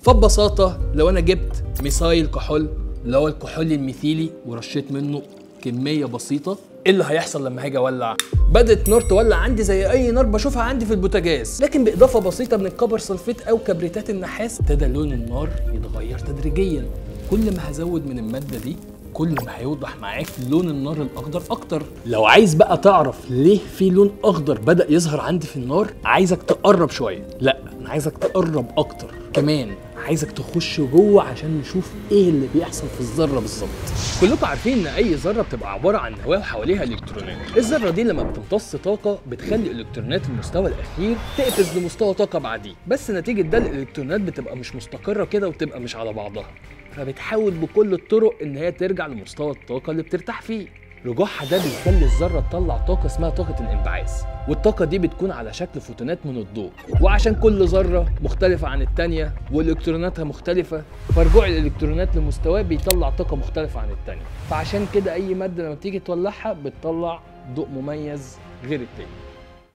فببساطه لو انا جبت ميثايل كحول اللي هو الكحول الميثيلي ورشيت منه كميه بسيطه، ايه اللي هيحصل لما هاجي اولع؟ بدات نار تولع عندي زي اي نار بشوفها عندي في البوتاجاز، لكن باضافه بسيطه من الكبر سلفيت او كبريتات النحاس ابتدى لون النار يتغير تدريجيا. كل ما هزود من الماده دي كل ما هيوضح معاك لون النار الاخضر اكتر. لو عايز بقى تعرف ليه في لون اخضر بدا يظهر عندي في النار، عايزك تقرب شويه. لا انا عايزك تقرب اكتر كمان، عايزك تخش جوه عشان نشوف ايه اللي بيحصل في الذره بالظبط. كلكم عارفين ان اي ذره بتبقى عباره عن نواه وحواليها الكترونات. الذره دي لما بتمتص طاقه بتخلي الكترونات المستوى الاخير تقفز لمستوى طاقه بعديه، بس نتيجه ده الالكترونات بتبقى مش مستقره كده وتبقى مش على بعضها، فبتحاول بكل الطرق ان هي ترجع لمستوى الطاقه اللي بترتاح فيه. رجوعها ده بيخلي الذره تطلع طاقه اسمها طاقه الانبعاث، والطاقه دي بتكون على شكل فوتونات من الضوء. وعشان كل ذره مختلفه عن الثانيه والكتروناتها مختلفه، فرجوع الالكترونات لمستواه بيطلع طاقه مختلفه عن الثانيه. فعشان كده اي ماده لما بتيجي تولعها بتطلع ضوء مميز غير التاني.